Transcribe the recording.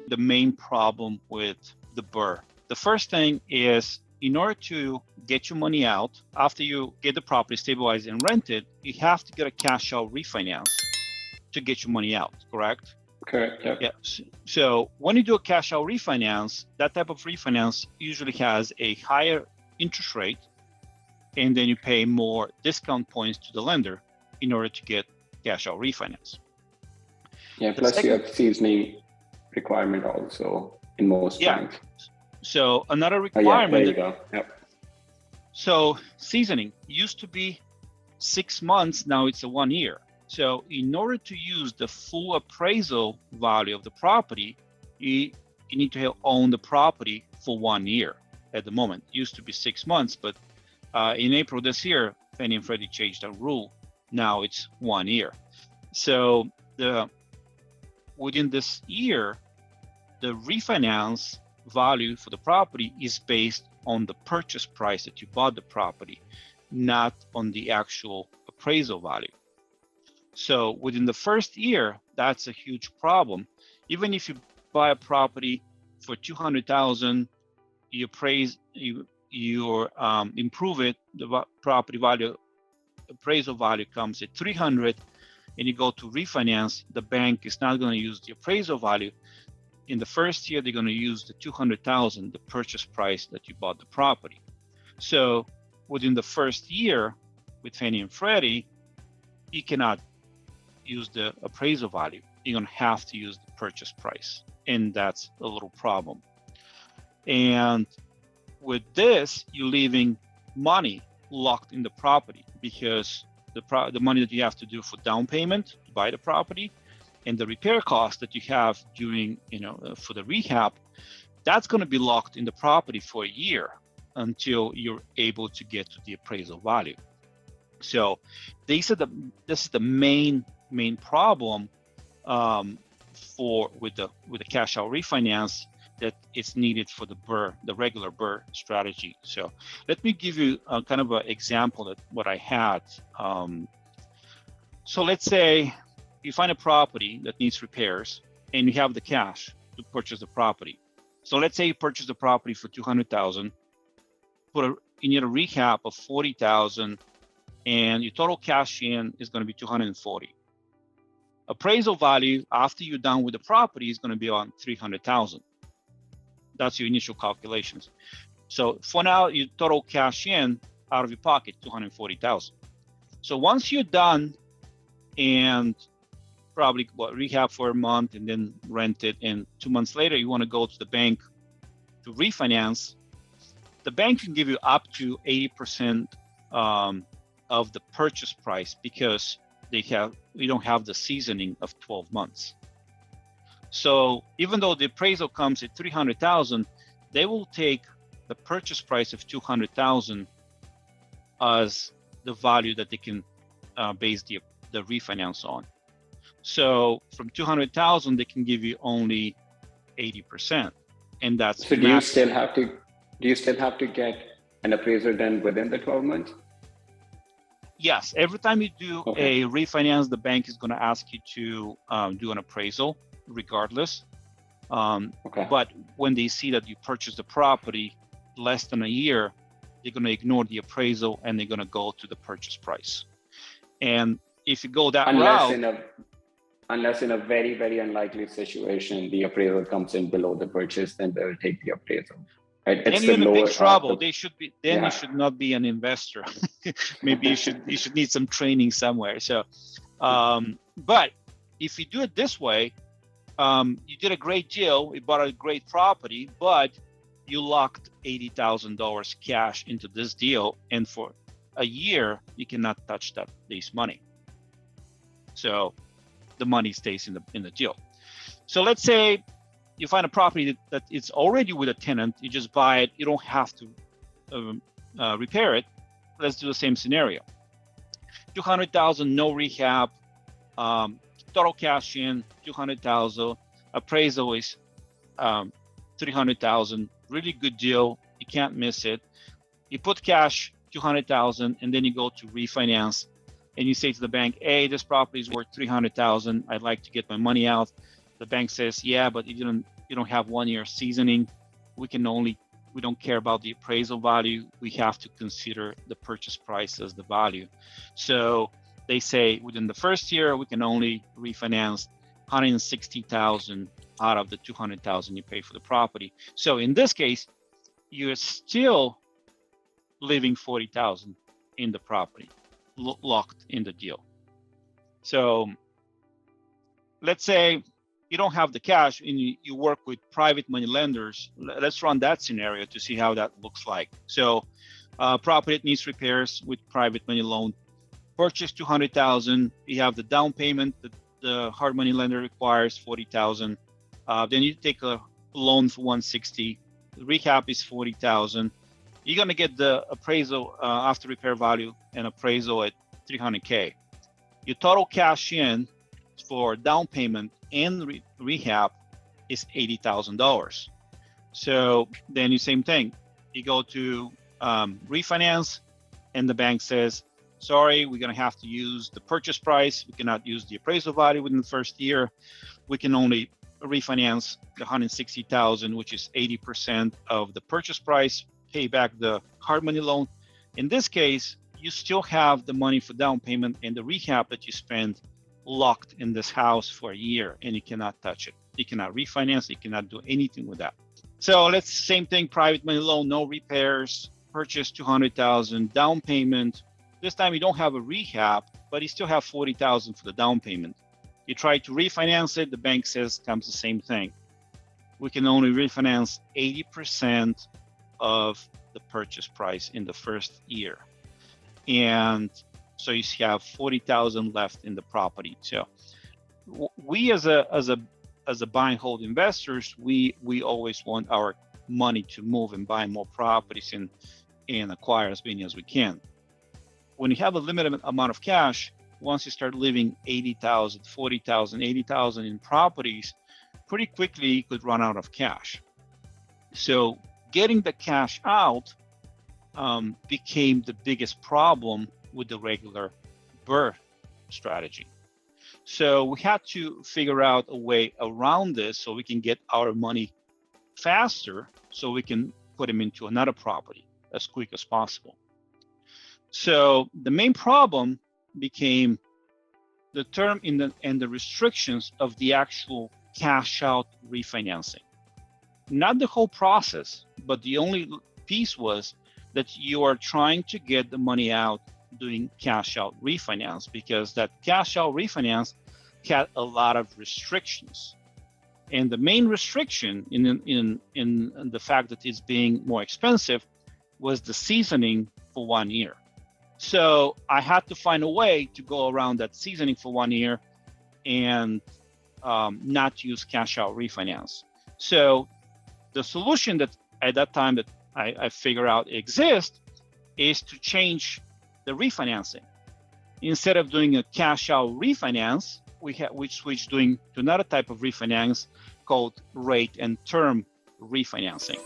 the main problem with the BRRRR. The first thing is, in order to get your money out, after you get the property stabilized and rented, you have to get a cash out refinance to get your money out, correct? Correct, yep. Yeah. So when you do a cash out refinance, that type of refinance usually has a higher interest rate, and then you pay more discount points to the lender in order to get cash out refinance. Yeah, plus you have seasoning requirement also in most banks. So another requirement. There you go. Yep. So seasoning used to be 6 months, now it's a 1 year. So in order to use the full appraisal value of the property, you need to own the property for 1 year at the moment. It used to be 6 months, but in April this year, Fannie and Freddie changed that rule. Now it's 1 year. So within this year, the refinance value for the property is based on the purchase price that you bought the property, not on the actual appraisal value. So within the first year, that's a huge problem. Even if you buy a property for $200,000, you improve it, the property value, appraisal value comes at 300, and you go to refinance, the bank is not going to use the appraisal value. In the first year, they're going to use the 200,000, the purchase price that you bought the property. So within the first year with Fannie and Freddie, you cannot use the appraisal value. You're going to have to use the purchase price, and that's a little problem. And with this, you're leaving money locked in the property, because the money that you have to do for down payment to buy the property and the repair costs that you have during, for the rehab, that's going to be locked in the property for a year until you're able to get to the appraisal value. So this is the main problem with the cash out refinance that is needed for the BRRRR, the regular BRRRR strategy. So let me give you a kind of an example of what I had. So let's say you find a property that needs repairs and you have the cash to purchase the property. So let's say you purchase the property for $200,000, you need a rehab of $40,000, and your total cash in is going to be $240,000. Appraisal value after you're done with the property is going to be around $300,000. That's your initial calculations. So for now, your total cash in out of your pocket, $240,000. So once you're done and probably rehab for a month and then rent it, and 2 months later, you want to go to the bank to refinance, the bank can give you up to 80% of the purchase price, because we don't have the seasoning of 12 months. So even though the appraisal comes at $300,000, they will take the purchase price of $200,000 as the value that they can base the refinance on. So from $200,000, they can give you only 80%, and that's. So do you still have to get an appraisal done within the 12 months? Yes, every time you do a refinance, the bank is going to ask you to do an appraisal, regardless. But when they see that you purchased the property less than a year, they're going to ignore the appraisal and they're going to go to the purchase price. And if you go that route, unless in a very, very unlikely situation, the appraisal comes in below the purchase, then they will take the appraisal. Right? Then you're in a big trouble. They should be. Then you should not be an investor. Maybe you should need some training somewhere. So, but if you do it this way, you did a great deal. You bought a great property, but you locked $80,000 cash into this deal, and for a year you cannot touch this money. So the money stays in the deal. So let's say you find a property that it's already with a tenant, you just buy it, you don't have to repair it. Let's do the same scenario. $200,000, no rehab, total cash in, $200,000, appraisal is $300,000, really good deal, you can't miss it. You put cash, $200,000, and then you go to refinance, and you say to the bank, hey, this property is worth $300,000, I'd like to get my money out. The bank says, yeah, but you didn't you don't have 1 year seasoning, we don't care about the appraisal value. We have to consider the purchase price as the value. So they say within the first year, we can only refinance 160,000 out of the 200,000 you pay for the property. So in this case, you're still leaving 40,000 in the property, locked in the deal. So let's say you don't have the cash and you work with private money lenders. Let's run that scenario to see how that looks like. So property that needs repairs with private money loan, purchase 200,000, you have the down payment that the hard money lender requires 40,000. Then you take a loan for 160, the rehab is 40,000. You're gonna get the appraisal after repair value and appraisal at 300K. Your total cash in for down payment and rehab is $80,000. So then you same thing, you go to refinance and the bank says, sorry, we're gonna have to use the purchase price. We cannot use the appraisal value within the first year. We can only refinance the 160,000, which is 80% of the purchase price, pay back the hard money loan. In this case, you still have the money for down payment and the rehab that you spent locked in this house for a year, and you cannot touch it. You cannot refinance, you cannot do anything with that. So let's same thing, private money loan, no repairs, purchase 200,000, down payment. This time you don't have a rehab, but you still have 40,000 for the down payment. You try to refinance it, the bank says comes the same thing. We can only refinance 80% of the purchase price in the first year. And so you have 40,000 left in the property. So we as a buy and hold investors, we always want our money to move and buy more properties and acquire as many as we can. When you have a limited amount of cash, once you start leaving 80,000, 40,000, 80,000 in properties, pretty quickly you could run out of cash. So getting the cash out became the biggest problem with the regular BRRRR strategy. So we had to figure out a way around this so we can get our money faster so we can put them into another property as quick as possible. So the main problem became the term and the restrictions of the actual cash out refinancing. Not the whole process, but the only piece was that you are trying to get the money out doing cash out refinance, because that cash out refinance had a lot of restrictions. And the main restriction in the fact that it's being more expensive was the seasoning for 1 year. So I had to find a way to go around that seasoning for 1 year and not use cash out refinance. So the solution that at that time that I figured out exists is to change the refinancing. Instead of doing a cash out refinance, we switched doing to another type of refinance called rate and term refinancing.